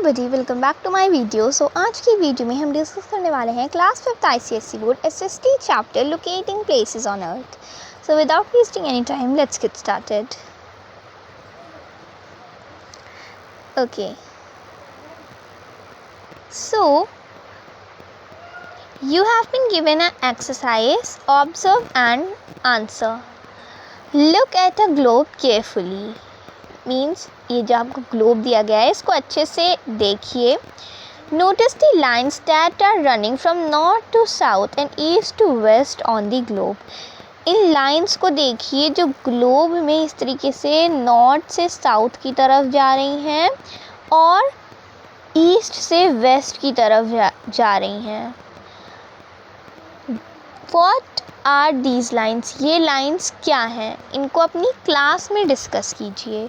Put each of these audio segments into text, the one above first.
Everybody, welcome back to my video. आज की video में हम डिस्कस करने वाले हैं class 5th ICSE board SST chapter locating places on earth. So without wasting any time let's get started. Okay, so you have been given an exercise, observe and answer. Look at a globe carefully. Means ये जो आपको globe दिया गया है इसको अच्छे से देखिए। Notice the lines that are running from north to south and east to west on the globe. इन लाइन्स को देखिए जो ग्लोब में इस तरीके से नॉर्थ से साउथ की तरफ जा रही हैं और ईस्ट से वेस्ट की तरफ जा रही हैं। What are these lines? ये लाइन्स क्या हैं? इनको अपनी क्लास में डिस्कस कीजिए।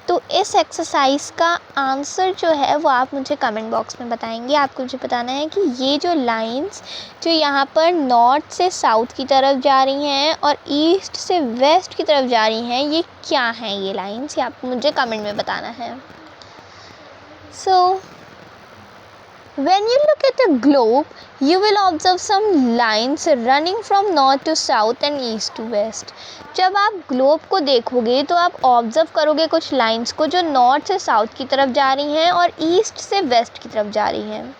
तो इस एक्सरसाइज का आंसर जो है वो आप मुझे कमेंट बॉक्स में बताएंगे। आपको मुझे बताना है कि ये जो लाइन्स जो यहाँ पर नॉर्थ से साउथ की तरफ जा रही हैं और ईस्ट से वेस्ट की तरफ जा रही हैं, ये क्या हैं ये लाइन्स, ये आपको मुझे कमेंट में बताना है। When you look at a globe, you will observe some lines running from north to south and east to west. जब आप ग्लोब को देखोगे तो आप ऑब्ज़र्व करोगे कुछ लाइंस को जो नॉर्थ से साउथ की तरफ जा रही हैं और ईस्ट से वेस्ट की तरफ जा रही हैं।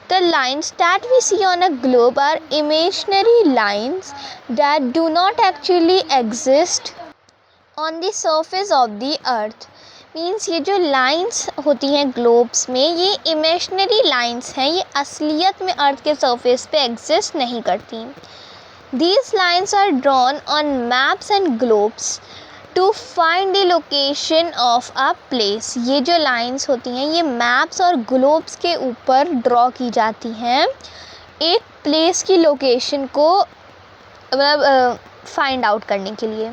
The lines that we see on a globe are imaginary lines that do not actually exist on the surface of the earth. Means ये जो लाइंस होती हैं ग्लोब्स में ये इमेजिनरी लाइंस हैं, ये असलियत में अर्थ के सरफेस पे एग्जिस्ट नहीं करती। These lines are drawn on maps and globes to find the location of a place. ये जो लाइंस होती हैं ये मैप्स और ग्लोब्स के ऊपर ड्रॉ की जाती हैं एक प्लेस की लोकेशन को मतलब फाइंड आउट करने के लिए।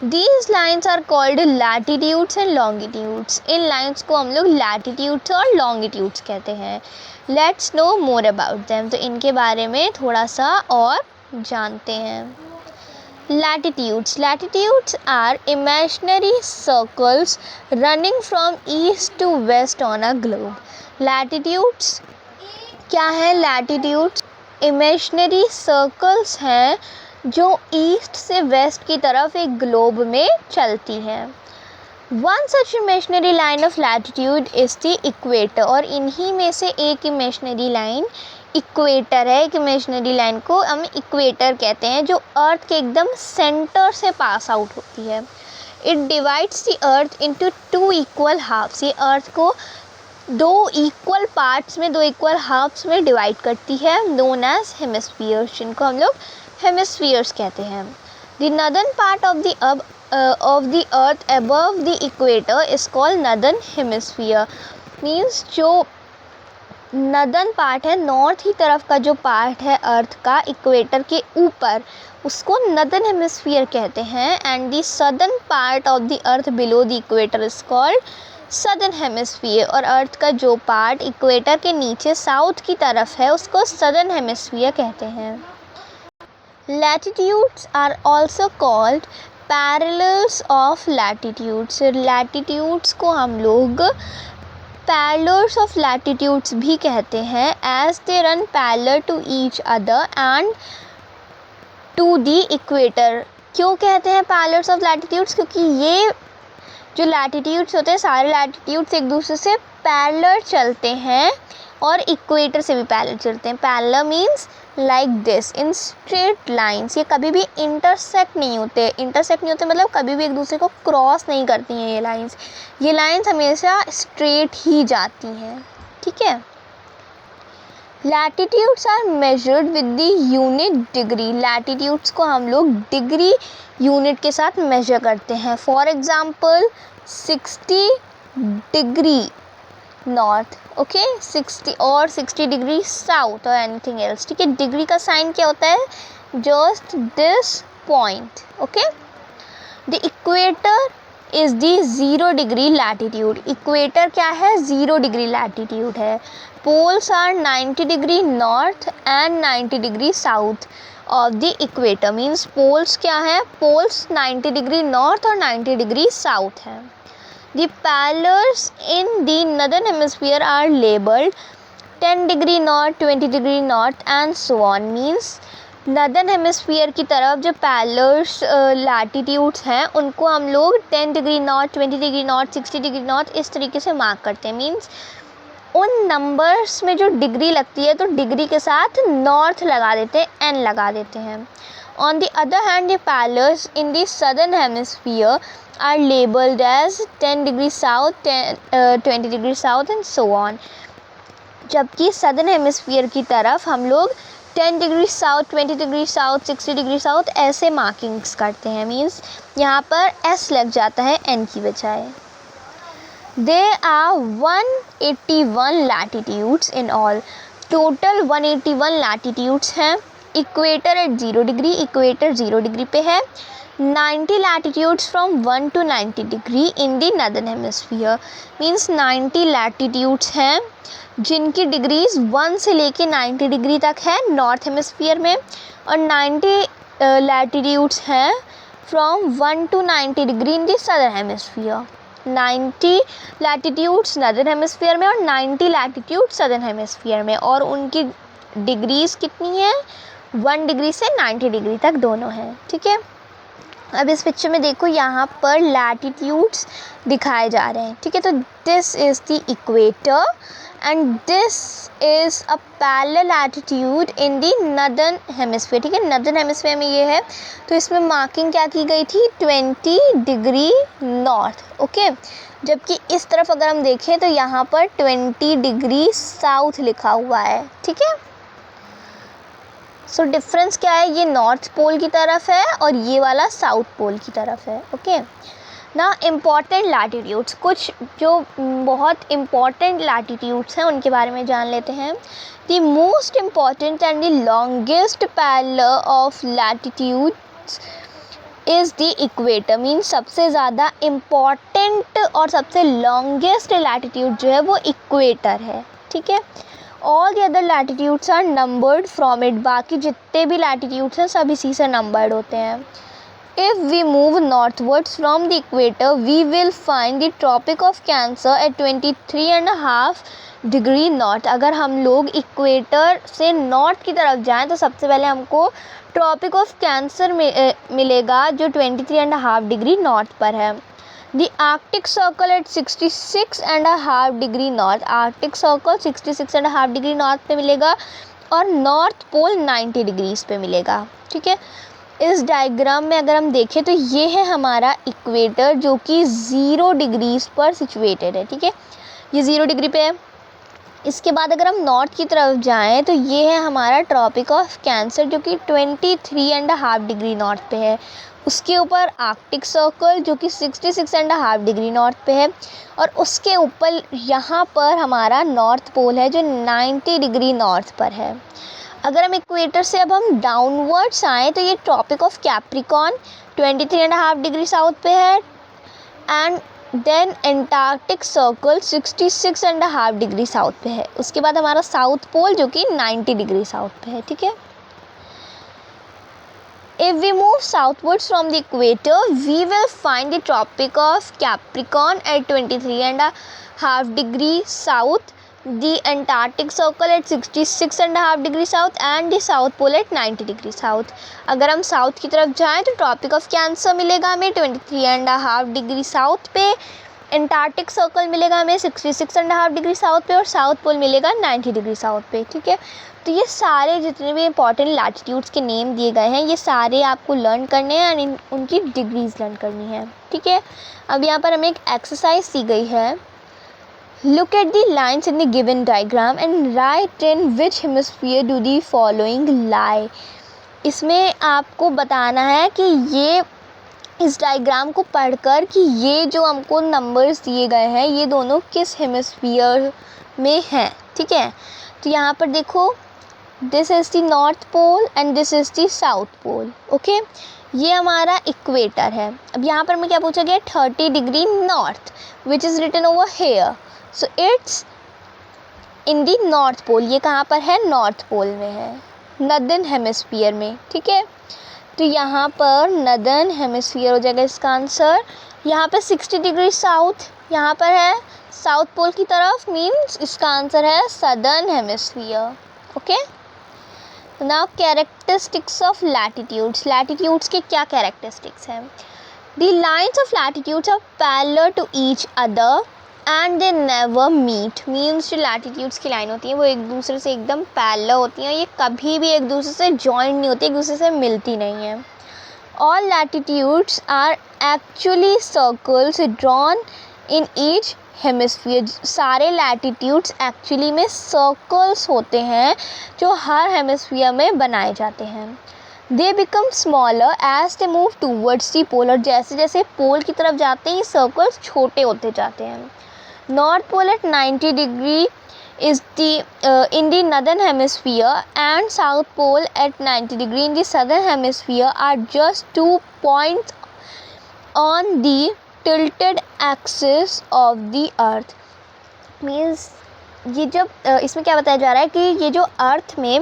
These lines are called latitudes and longitudes. In lines को हम लोग latitudes और longitudes कहते हैं। Let's know more about them. तो इनके बारे में थोड़ा सा और जानते हैं। Latitudes are imaginary circles running from east to west on a globe. Latitudes क्या है? Latitudes imaginary circles हैं जो ईस्ट से वेस्ट की तरफ एक ग्लोब में चलती है। One such imaginary line of latitude is the equator. और इन्हीं में से एक इमेजिनरी लाइन इक्वेटर है। एक इमेजिनरी लाइन को हम इक्वेटर कहते हैं जो अर्थ के एकदम सेंटर से पास आउट होती है। It divides the earth into two equal halves. ये अर्थ को दो इक्वल पार्ट्स में, दो इक्वल हाफ्स में डिवाइड करती है, नोन एज हेमिस्फीयर्स, जिनको हम लोग हेमिस्फीयर्स कहते हैं। The northern part of the earth above the equator is called northern hemisphere. Means जो नदर्न पार्ट है, नॉर्थ ही तरफ का जो पार्ट है अर्थ का इक्वेटर के ऊपर, उसको नदर्न हेमिस्फीयर कहते हैं। And the southern part of the earth below the equator is called southern hemisphere. और अर्थ का जो पार्ट इक्वेटर के नीचे साउथ की तरफ है उसको सदर्न हेमिस्फीयर कहते हैं। Latitudes are also called parallels of latitudes. Latitudes को हम लोग parallels of latitudes भी कहते हैं as they run parallel to each other and to the equator. क्यों कहते हैं parallels of latitudes? क्योंकि ये जो latitudes होते हैं सारे latitudes एक दूसरे से parallel चलते हैं और इक्वेटर से भी पैरेलल चलते हैं। Parallel means like this in straight lines. ये कभी भी इंटरसेक्ट नहीं होते। मतलब कभी भी एक दूसरे को क्रॉस नहीं करती हैं ये लाइंस। ये लाइंस हमेशा स्ट्रेट ही जाती हैं, ठीक है। Latitudes are measured with the unit degree. Latitudes को हम लोग डिग्री यूनिट के साथ मेजर करते हैं। For example 60 degree north, okay, 60 और 60 डिग्री साउथ और एनीथिंग एल्स, ठीक है। डिग्री का साइन क्या होता है? Just this point, okay. The equator is the 0 degree latitude. Equator क्या है? 0 डिग्री लैटिट्यूड है। Poles are 90 degree north and 90 degree south of the equator. Means poles क्या है? पोल्स 90 डिग्री नॉर्थ और 90 डिग्री साउथ है। The parallels in the northern hemisphere are labeled 10 degree north, 20 degree north and so on. Means northern hemisphere की तरफ जो parallels latitudes हैं उनको हम लोग 10 degree north, 20 degree north, 60 degree north इस तरीके से मार्क करते हैं. मीन्स उन नंबर्स में जो डिग्री लगती है तो डिग्री के साथ नॉर्थ लगा देते हैं, एन लगा देते हैं. On the other hand the parallels in the southern hemisphere are labelled as 10 degree south, 20 degree south and so on. जबकि सदर्न हेमिस्फीयर की तरफ हम लोग 10 degree south, 20 degree south, 60 degree south ऐसे मार्किंग्स करते हैं. मीन्स यहाँ पर एस लग जाता है एन की बजाय. There are 181 latitudes in all. Total 181 latitudes हैं. Equator eight 0 degree, equator 0 degree पे है. 90 latitudes from 1 to 90 degree in the northern hemisphere. Means 90 latitudes हैं जिनकी डिग्रीज 1 से लेके 90 डिग्री तक है नॉर्थ हेमिस्फीयर में, और 90 latitudes हैं from 1 to 90 degree in the southern hemisphere. 90 latitudes northern hemisphere में और 90 लैटिट्यूड सदर्न हेमिस्फीयर में, और उनकी डिग्रीज कितनी है 1 डिग्री से 90 डिग्री तक दोनों हैं. ठीक है, अब इस पिक्चर में देखो यहाँ पर लैटिट्यूड्स दिखाए जा रहे हैं. ठीक है, तो this is the equator and this is a parallel latitude in the northern hemisphere. ठीक है, नदर्न हेमिस्फीयर में ये है, तो इसमें मार्किंग क्या की गई थी 20 डिग्री नॉर्थ. ओके, जबकि इस तरफ अगर हम देखें तो यहाँ पर 20 डिग्री साउथ लिखा हुआ है. ठीक है, सो डिफरेंस क्या है, ये नॉर्थ पोल की तरफ है और ये वाला साउथ पोल की तरफ है. ओके, ना इम्पॉर्टेंट लैटिट्यूड्स, कुछ जो बहुत इम्पॉर्टेंट लैटिट्यूड्स हैं उनके बारे में जान लेते हैं. The most important and the longest parallel of latitudes is the equator. Means सबसे ज़्यादा इम्पॉर्टेंट और सबसे लॉन्गेस्ट लैटिट्यूड जो है वो इक्वेटर है. ठीक है, all the other latitudes are numbered from it. बाकी जितने भी लैटिट्यूड्स हैं सब इसी से नंबर्ड होते हैं. If we move northwards from the equator, we will find the Tropic of Cancer at 23.5 degree north. अगर हम लोग इक्वेटर से नॉर्थ की तरफ जाएं तो सबसे पहले हमको ट्रॉपिक ऑफ कैंसर मिलेगा जो 23.5 डिग्री नॉर्थ पर है. The Arctic circle eight 66.5 degree north. Arctic circle 66.5 degree north पे मिलेगा और नॉर्थ पोल 90 डिग्रीज पे मिलेगा. ठीक है, इस डायग्राम में अगर हम देखें तो ये है हमारा इक्वेटर जो कि 0 डिग्रीज पर सिचुएटेड है. ठीक है, ये 0 डिग्री पे है. इसके बाद अगर हम नॉर्थ की तरफ जाएं तो ये है हमारा ट्रॉपिक ऑफ कैंसर जो कि 23.5 डिग्री नॉर्थ पे है. उसके ऊपर आर्कटिक सर्कल जो कि 66.5 डिग्री नॉर्थ पे है, और उसके ऊपर यहाँ पर हमारा नॉर्थ पोल है जो 90 डिग्री नॉर्थ पर है. अगर हम इक्वेटर से अब हम डाउनवर्ड्स आएँ तो ये tropic of Capricorn 23.5 degree south पे है, and then Antarctic circle 66.5 degree south पे है. उसके बाद हमारा साउथ पोल जो कि 90 डिग्री साउथ पे है. ठीक है, if we move southwards from the equator we will find the Tropic of Capricorn at 23.5 degree south, the Antarctic Circle at 66.5 degree south and the South Pole at 90 degree south. अगर हम south की तरफ जाएं तो tropic of cancer मिलेगा हमें 23.5 degree south पे, Antarctic circle मिलेगा हमें 66.5 डिग्री साउथ पे, और साउथ पोल मिलेगा 90 डिग्री साउथ पे. ठीक है, तो ये सारे जितने भी इंपॉर्टेंट लैटिट्यूड्स के नेम दिए गए हैं ये सारे आपको लर्न करने हैं एंड उनकी डिग्रीज लर्न करनी है. ठीक है, अब यहाँ पर हमें एक एक्सरसाइज दी गई है. Look at the lines in the given diagram and write in which hemisphere do the following lie. इसमें आपको बताना है कि ये इस डायग्राम को पढ़कर कि ये जो हमको नंबर्स दिए गए हैं ये दोनों किस हेमिस्फीयर में हैं. ठीक है, तो यहाँ पर देखो this is the north pole and this is the south pole. Okay, ये हमारा इक्वेटर है. अब यहाँ पर मैं क्या पूछा गया 30 degree north which is written over here. So it's in the north pole. ये कहाँ पर है, नॉर्थ पोल में है, नदर्न हेमिस्फीयर में. ठीक है, तो यहाँ पर नदर्न हेमिस्फीयर हो जाएगा इसका आंसर. यहाँ पे 60 डिग्री साउथ यहाँ पर है साउथ पोल की तरफ, मीन्स इसका आंसर है southern hemisphere. Okay, now characteristics of latitudes. Latitudes के क्या कैरेक्टरिस्टिक्स हैं? The lines of latitudes are parallel to each other and they never meet. Means जो लैटिट्यूड्स की लाइन होती हैं वो एक दूसरे से एकदम पैरेलल होती हैं, ये कभी भी एक दूसरे से जॉइन नहीं होती, एक दूसरे से मिलती नहीं हैं। All latitudes are actually circles drawn in each hemisphere। सारे latitudes actually में circles होते हैं जो हर hemisphere में बनाए जाते हैं। They become smaller as they move towards the pole। और जैसे जैसे पोल की तरफ जाते हैं ये सर्कल्स छोटे होते जाते हैं। North Pole at 90 degree is in the northern hemisphere and South Pole at 90 degree in the southern hemisphere are just 2 points on the tilted axis of the earth। Means ये जब इसमें क्या बताया जा रहा है कि ये जो अर्थ में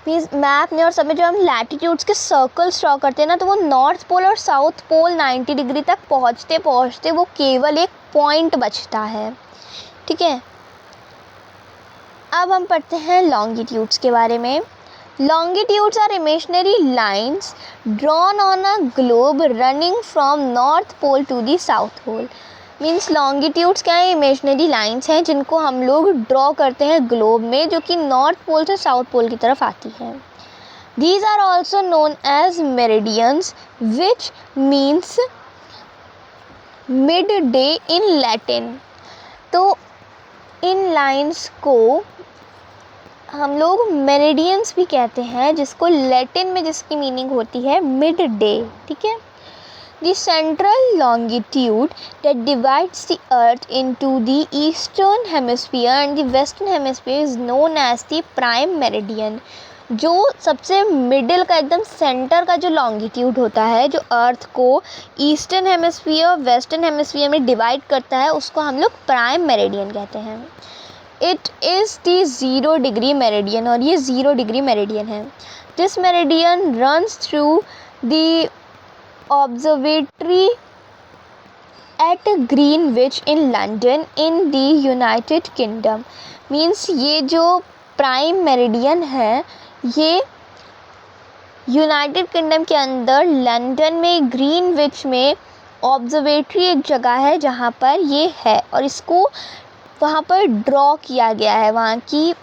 मीन्स मैप में और सब में जो हम लैटिट्यूड्स के सर्कल्स ड्रॉ करते हैं ना, तो वो नॉर्थ पोल और साउथ पोल 90 डिग्री तक पहुँचते पहुँचते वो केवल एक पॉइंट बचता है। ठीक है, अब हम पढ़ते हैं लॉन्गिट्यूड्स के बारे में। Longitudes are imaginary lines drawn on a globe running from north pole to the south pole. Means longitudes क्या है? इमेजिनरी लाइन्स हैं जिनको हम लोग ड्रॉ करते हैं ग्लोब में, जो कि नॉर्थ पोल से साउथ पोल की तरफ आती हैं। These are also known as meridians which means mid day in Latin. तो इन लाइन्स को हम लोग मेरिडियंस भी कहते हैं, जिसको लैटिन में जिसकी मीनिंग होती है मिड डे। ठीक है, the central longitude that divides the earth into the eastern hemisphere and the western hemisphere is known as the prime meridian. जो सबसे मिडिल का एकदम सेंटर का जो लॉन्गिट्यूड होता है, जो अर्थ को ईस्टर्न हेमिस्फीयर वेस्टर्न हेमिस्फीयर में डिवाइड करता है, उसको हम लोग प्राइम मेरिडियन कहते हैं। It is the 0 degree meridian, और ये 0 डिग्री मेरिडियन है। This meridian runs through the observatory at Greenwich in London in the United Kingdom. Means ये जो प्राइम मेरिडियन है ये यूनाइटेड किंगडम के अंदर लंदन में ग्रीनविच में ऑब्जर्वेटरी एक जगह है जहाँ पर ये है, और इसको वहाँ पर ड्रॉ किया गया है, वहाँ की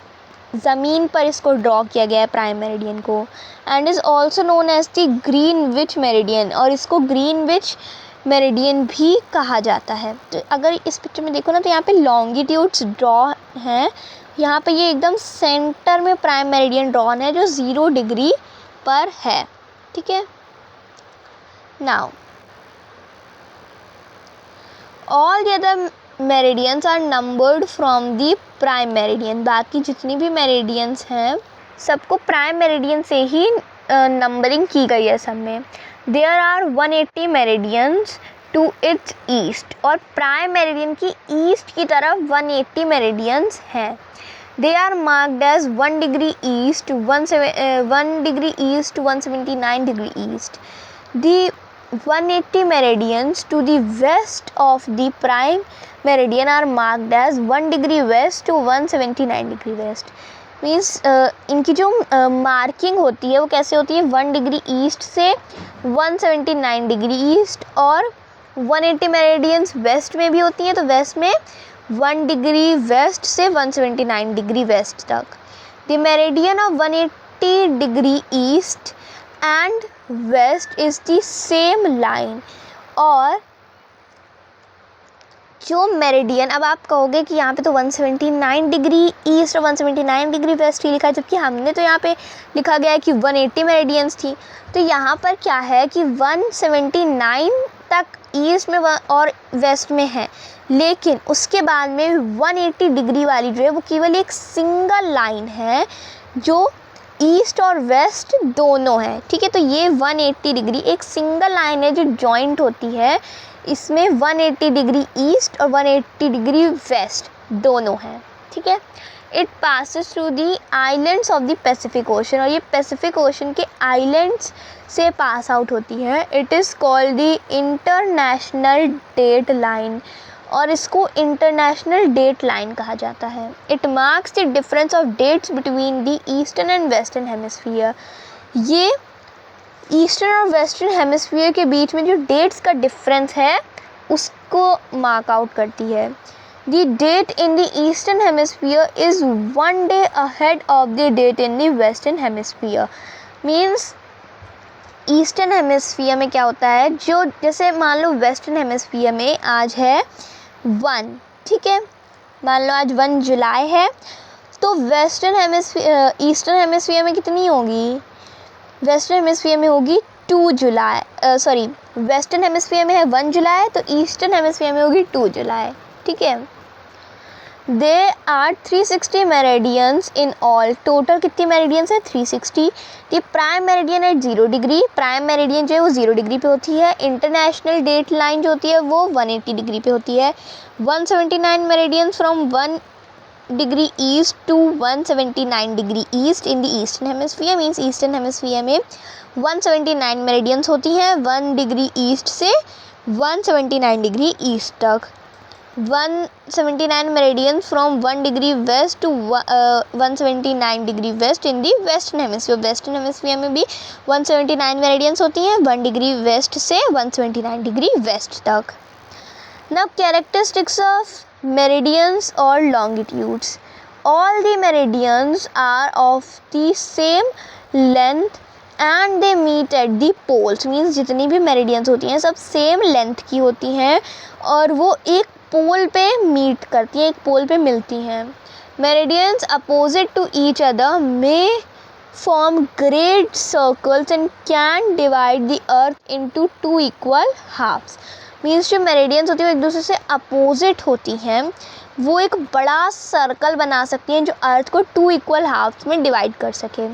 ज़मीन पर इसको ड्रॉ किया गया है प्राइम मेरिडियन को। And is also known as the Greenwich meridian, और इसको ग्रीनविच मेरिडियन भी कहा जाता है। तो अगर इस पिक्चर में देखो ना, तो यहाँ पे लॉन्गिट्यूड्स ड्रॉ हैं, यहाँ पे ये एकदम सेंटर में प्राइम मेरिडियन ड्रॉन है जो 0 डिग्री पर है। ठीक है, now all the other meridians are numbered from the prime meridian. बाकी जितनी भी मेरिडियंस हैं सबको प्राइम मेरिडियन से ही नंबरिंग की गई है सब में। There are 180 meridians to its east, और प्राइम मेरिडियन की ईस्ट की तरफ 180 मेरिडियंस हैं। They are marked as 1 degree east 1 degree east 179 degree east. The 180 meridians to the west of the prime meridian are marked as 1 degree west to 179 degree west। Means इनकी जो marking होती है वो कैसे होती है? 1 डिग्री ईस्ट से 179 degree east, और 180 मेरिडियंस वेस्ट में भी होती हैं, तो वेस्ट में 1 डिग्री वेस्ट से 179 डिग्री वेस्ट तक। The meridian of 180 degree east and west is the same line. और जो मेरिडियन, अब आप कहोगे कि यहाँ पे तो 179 डिग्री ईस्ट और 179 डिग्री वेस्ट ही लिखा है, जबकि हमने तो यहाँ पे लिखा गया है कि 180 मेरिडियंस थी। तो यहाँ पर क्या है कि 179 तक ईस्ट में और वेस्ट में है, लेकिन उसके बाद में 180 डिग्री वाली जो है वो केवल एक सिंगल लाइन है जो ईस्ट और वेस्ट दोनों है। ठीक है, तो ये 180 डिग्री एक सिंगल लाइन है जो जॉइंट होती है, इसमें 180 डिग्री ईस्ट और 180 डिग्री वेस्ट दोनों हैं। ठीक है, it passes through the islands of the Pacific ocean, और ये पैसिफिक ओशन के आइलैंड्स से पास आउट होती है। It is called the international date line, और इसको इंटरनेशनल डेट लाइन कहा जाता है। It marks the difference of dates between the eastern and western hemisphere. ये ईस्टर्न और वेस्टर्न हेमिस्फीयर के बीच में जो डेट्स का डिफरेंस है उसको मार्क आउट करती है। The date in the eastern hemisphere is 1 day ahead of the date in the western hemisphere. Means eastern hemisphere में क्या होता है, जो जैसे मान लो वेस्टर्न हेमिस्फीयर में आज है 1, ठीक है, मान लो आज 1 जुलाई है, तो वेस्टर्न हेमिस्फीयर ईस्टर्न हेमिस्फीयर में कितनी होगी, वेस्टर्न हेमिस्फीयर में होगी 2 जुलाई, सॉरी वेस्टर्न हेमिस्फीयर में है 1 जुलाई, तो ईस्टर्न हेमिस्फीयर में होगी 2 जुलाई, ठीक है। There are 360 meridians in all. Total कितनी मेरेडियंस है, 360। The prime meridian at 0 degree, prime meridian जो है वो 0 डिग्री पे होती है। इंटरनेशनल डेट लाइन जो होती है वो 180 डिग्री पे होती है। 179 meridians from 1 degree east to 179 degree east in the eastern hemisphere. Means eastern hemisphere में 179 मेरेडियंस होती हैं 1 डिग्री ईस्ट से 179 डिग्री ईस्ट तक। 179 meridians from 1 degree west to 179 degree west in the western hemisphere. Western hemisphere में भी 179 meridians होती हैं 1 degree west से 179 डिग्री वेस्ट तक। नाउ कैरेक्टरिस्टिक्स ऑफ मेरिडियंस और longitudes. All the meridians are of the same length and they meet at the poles. Means जितनी भी meridians होती हैं सब सेम लेंथ की होती हैं और वो एक पोल पे मीट करती हैं, एक पोल पे मिलती हैं। Meridians opposite to each other may form great circles and can divide the earth into 2 equal halves. Means जो मेरिडियंस होती हैं वो एक दूसरे से अपोजिट होती हैं, वो एक बड़ा सर्कल बना सकती हैं जो अर्थ को 2 इक्वल हाफ्स में डिवाइड कर सके।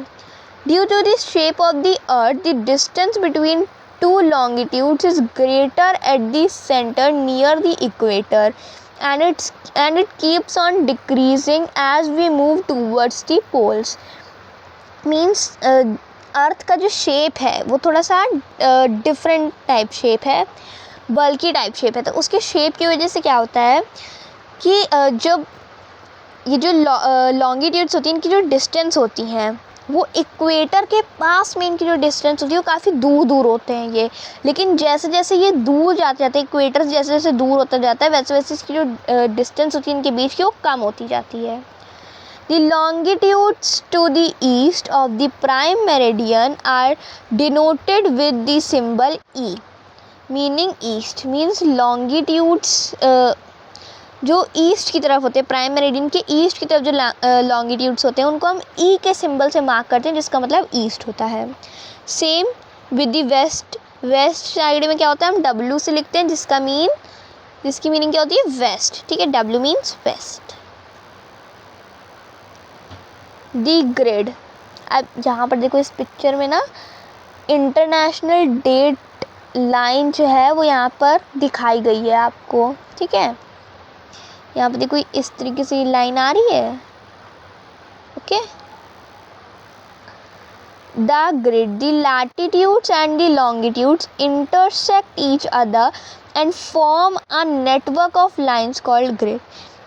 Due to the shape of the earth the distance between two longitudes is greater at the center near the equator and it keeps on decreasing as we move towards the poles. Means अर्थ का जो shape है वो थोड़ा सा different type shape है, बल्कि type shape है, तो उसके शेप की वजह से क्या होता है कि जब ये जो लॉन्गिट्यूड्स होती हैं इनकी जो डिस्टेंस होती हैं वो इक्वेटर के पास में इनकी जो डिस्टेंस होती है वो काफ़ी दूर दूर होते हैं ये, लेकिन जैसे जैसे ये दूर जाते जाते हैं इक्वेटर से जैसे जैसे दूर होता जाता है वैसे वैसे इसकी जो डिस्टेंस होती है इनके बीच की वो कम होती जाती है। The longitudes to the east of the prime meridian are denoted with the symbol E meaning east. Means longitudes जो ईस्ट की तरफ होते हैं, प्राइम मेरिडियन के ईस्ट की तरफ जो लॉन्गिट्यूड्स होते हैं उनको हम ई के सिंबल से मार्क करते हैं जिसका मतलब ईस्ट होता है। Same with the west, west side में क्या होता है हम डब्ल्यू से लिखते हैं जिसकी मीनिंग क्या होती है वेस्ट, ठीक है, W means west. The grid, अब यहाँ पर देखो इस पिक्चर में ना इंटरनेशनल डेट लाइन जो है वो यहाँ पर दिखाई गई है आपको, ठीक है। यहाँ पे देखो इस तरीके से लाइन आ रही है, okay. The grid, the latitudes and the longitudes intersect each other and form a network of lines called grid.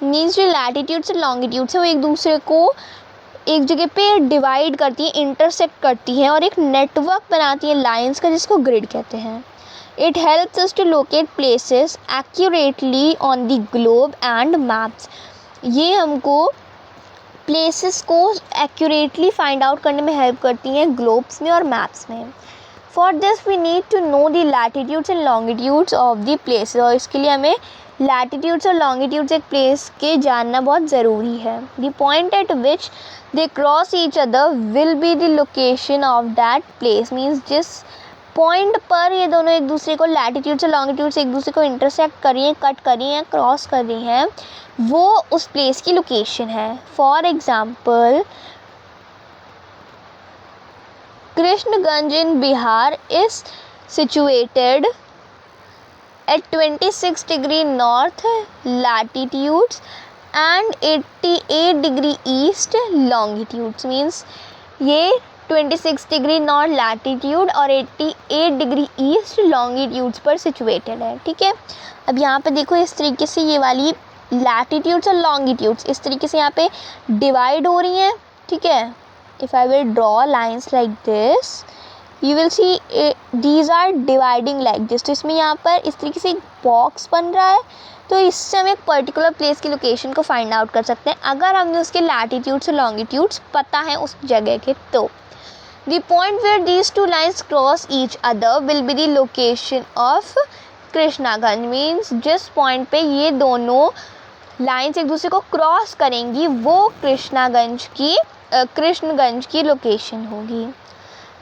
Means जो लैटिट्यूड्स और लॉन्गिट्यूड्स है वो एक दूसरे को एक जगह पे डिवाइड करती हैं, इंटरसेक्ट करती हैं और एक नेटवर्क बनाती हैं लाइंस का जिसको ग्रिड कहते हैं। It helps us to locate places accurately on the globe and maps. ये हमको places को accurately find out करने में help करती हैं globes में और maps में। For this we need to know the latitudes and longitudes of the places. और इसके लिए हमें latitudes और longitudes एक place के जानना बहुत ज़रूरी है। The point at which they cross each other will be the location of that place. Means जिस पॉइंट पर ये दोनों एक दूसरे को लैटिट्यूड से लॉन्गिट्यूड से एक दूसरे को इंटरसेक्ट कर रही हैं, कट कर रही हैं, क्रॉस कर रही हैं, वो उस प्लेस की लोकेशन है। For example Krishnaganj in Bihar is situated at 26 degree north latitudes and 88 degree east longitudes. Means ये 26 डिग्री नॉर्थ लैटिट्यूड और 88 डिग्री ईस्ट लॉन्गिट्यूड्स पर सिचुएटेड है। ठीक है, अब यहाँ पे देखो इस तरीके से ये वाली लैटिट्यूड्स और लॉन्गिट्यूड्स इस तरीके से यहाँ पे डिवाइड हो रही हैं। ठीक है, if I will draw lines like this, you will see these are dividing like this. तो इसमें यहाँ पर इस तरीके से एक बॉक्स बन रहा है, तो इससे हम एक पर्टिकुलर प्लेस की लोकेशन को फाइंड आउट कर सकते हैं अगर हमें उसके लैटिट्यूड्स और लॉन्गिट्यूड्स पता है उस जगह के। तो the point where these two lines cross each other will be the location of Krishnaganj. Means जिस पॉइंट पे ये दोनों लाइन्स एक दूसरे को क्रॉस करेंगी वो कृष्णगंज की लोकेशन होगी।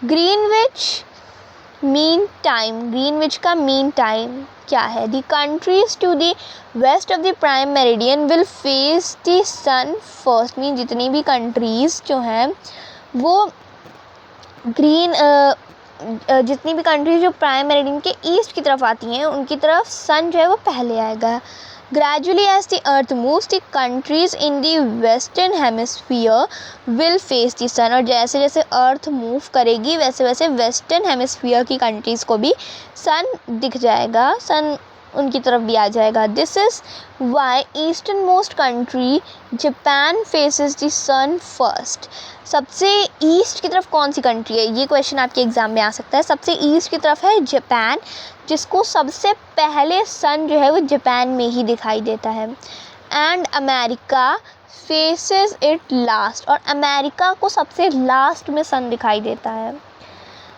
ग्रीनविच मीन टाइम, ग्रीनविच का मीन टाइम क्या है? The countries to the west of the prime meridian will face the sun first. Mean जितनी भी कंट्रीज़ जो हैं वो जितनी भी कंट्रीज जो प्राइम मेरिडियन के ईस्ट की तरफ आती हैं उनकी तरफ सन जो है वो पहले आएगा। Gradually as the earth moves the countries in the western hemisphere will face the sun. और जैसे जैसे अर्थ मूव करेगी वैसे वैसे वेस्टर्न हेमिस्फीयर की कंट्रीज़ को भी सन दिख जाएगा, सन उनकी तरफ भी आ जाएगा। This is why eastern most country Japan faces the sun first. सबसे ईस्ट की तरफ कौन सी कंट्री है, ये क्वेश्चन आपके एग्जाम में आ सकता है। सबसे ईस्ट की तरफ है जापान, जिसको सबसे पहले सन जो है वो जापान में ही दिखाई देता है। And America faces it last, और अमेरिका को सबसे लास्ट में सन दिखाई देता है।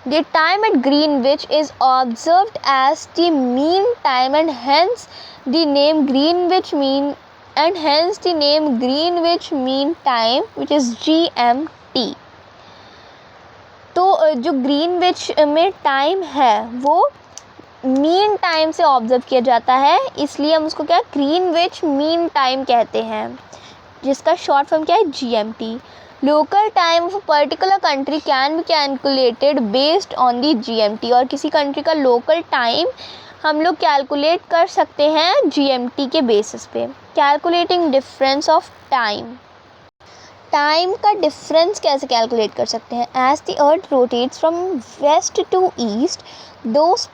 The time at Greenwich is observed as the mean time and hence the name Greenwich Mean Time which is GMT। तो जो ग्रीनविच में टाइम है वो मीन टाइम से ऑब्जर्व किया जाता है, इसलिए हम उसको क्या ग्रीनविच मीन टाइम कहते हैं, जिसका शॉर्ट फॉर्म क्या है GMT। Local time of particular country can be calculated based on the GMT। और किसी कंट्री का लोकल टाइम हम लोग कैलकुलेट कर सकते हैं GMT के बेसिस पे। Calculating difference of time, time का डिफरेंस कैसे कैलकुलेट कर सकते हैं? As the earth rotates from west to east, those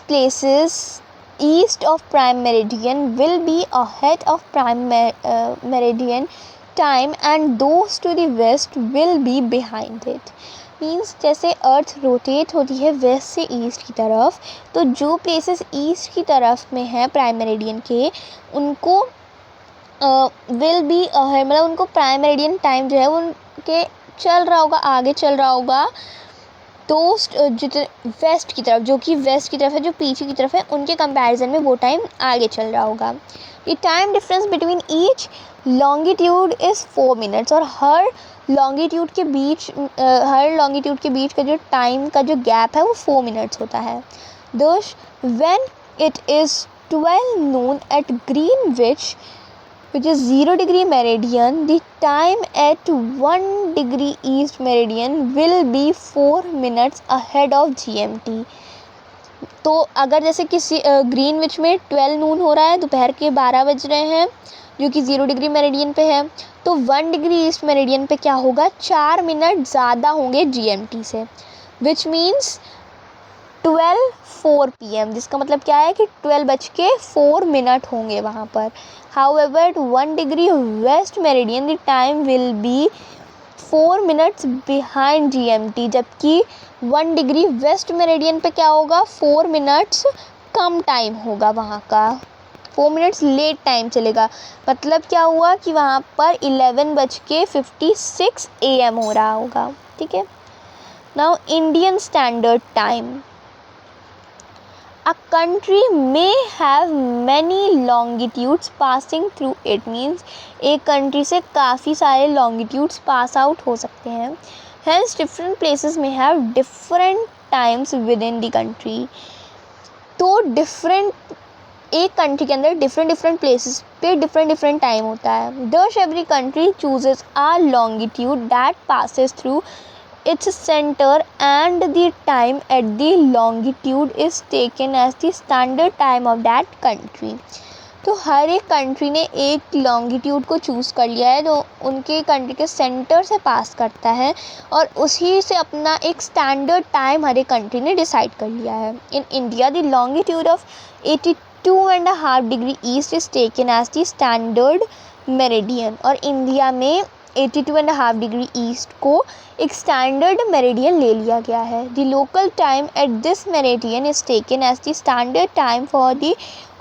places east of prime meridian will be ahead of prime meridian time and those to the west will be behind it। Means जैसे earth rotate होती है waste से east की तरफ, तो जो places east की तरफ में हैं प्राइम मेरिडियन के उनको विल बी अहेड, मतलब उनको प्राइम मेरिडियन टाइम जो है वो उनके चल रहा होगा, आगे चल रहा होगा। दोस्त वेस्ट की तरफ, जो कि वेस्ट की तरफ है, जो पीछे की तरफ है, उनके कंपैरिजन में वो टाइम आगे चल रहा होगा। The time difference between each longitude is 4 minutes. और हर लॉन्गिट्यूड के बीच का जो टाइम का जो गैप है वो 4 मिनट्स होता है। दोस्त when it is 12 noon at Greenwich which is 0 degree meridian, the time at 1 degree east meridian will be 4 minutes ahead of GMT। तो अगर जैसे किसी ग्रीनविच में 12 नून हो रहा है, दोपहर के 12 बज रहे हैं, जो कि 0 डिग्री मेरिडियन पे है, तो 1 डिग्री ईस्ट मेरिडियन पे क्या होगा, 4 मिनट ज़्यादा होंगे GMT से, विच मीन्स 12:04 PM, जिसका मतलब क्या है कि 12:04 होंगे वहाँ पर। However, at 1 degree west meridian the time will be 4 minutes behind GMT, जबकि 1 डिग्री वेस्ट मेरिडियन पे क्या होगा, 4 मिनट्स कम टाइम होगा वहाँ का, 4 मिनट्स लेट टाइम चलेगा। मतलब क्या हुआ कि वहाँ पर 11:56 AM हो रहा होगा। ठीक है, now Indian standard time. A country may have many longitudes passing through it, means एक कंट्री से काफ़ी सारे longitudes पास आउट हो सकते हैं। Hence different places may have different times within the country। तो एक कंट्री के अंदर डिफरेंट प्लेसेस पे डिफरेंट टाइम होता है। Thus every country chooses a longitude that passes through its center and the time at the longitude is taken as the standard time of that country। तो हर एक country ने एक longitude को choose कर लिया है जो उनके कंट्री के सेंटर से पास करता है, और उसी से अपना एक स्टैंडर्ड टाइम हर एक कंट्री ने डिसाइड कर लिया है। In India the longitude of 82.5 degree east is taken as the standard meridian, और इंडिया में 82.5 डिग्री ईस्ट को एक स्टैंडर्ड मेरिडियन ले लिया गया है। The local time at this meridian is taken as the standard time for the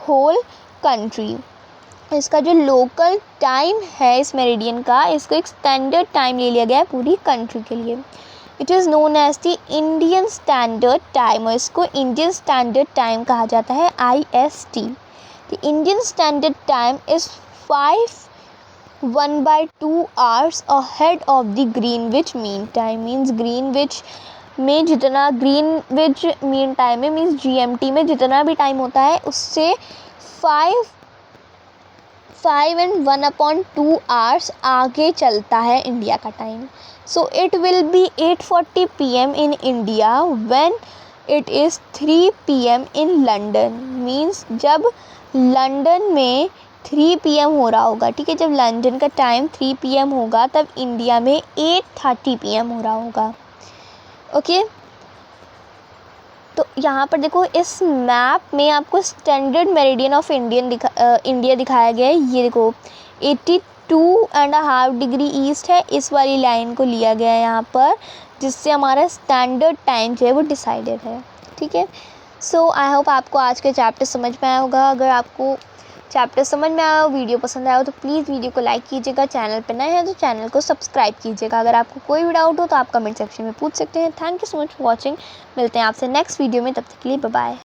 whole country. इसका जो लोकल टाइम है इस मेरिडियन का, इसको एक स्टैंडर्ड टाइम ले लिया गया है पूरी कंट्री के लिए। It is known as the Indian standard time, और इसको इंडियन स्टैंडर्ड टाइम कहा जाता है, IST। The Indian standard time is 1/2 hours ahead of the Greenwich Mean Time। मीन्स ग्रीनविच में जितना ग्रीनविच मीन टाइम है मीन्स GMT में जितना भी टाइम होता है उससे 5 and 1/2 hours आगे चलता है इंडिया का time. So it will be 8:40 PM in India when it is 3 PM in London. Means जब लंदन में 3 PM हो रहा होगा, ठीक है, जब लंदन का टाइम 3 PM होगा तब इंडिया में 8:30 PM हो रहा होगा। ओके, तो यहाँ पर देखो इस मैप में आपको स्टैंडर्ड मेरिडियन ऑफ इंडिया दिखाया गया है। ये देखो 82.5 डिग्री ईस्ट है, इस वाली लाइन को लिया गया है यहाँ पर, जिससे हमारा स्टैंडर्ड टाइम जो है वो डिसाइडेड है। ठीक है, सो आई होप आपको आज का चैप्टर समझ में आया होगा। अगर आपको चैप्टर समझ में आया हो, वीडियो पसंद आया हो तो प्लीज़ वीडियो को लाइक कीजिएगा। चैनल पर नए हैं तो चैनल को सब्सक्राइब कीजिएगा। अगर आपको कोई भी डाउट हो तो आप कमेंट सेक्शन में पूछ सकते हैं। Thank you so much for watching. मिलते हैं आपसे नेक्स्ट वीडियो में, तब तक के लिए बाय बाय।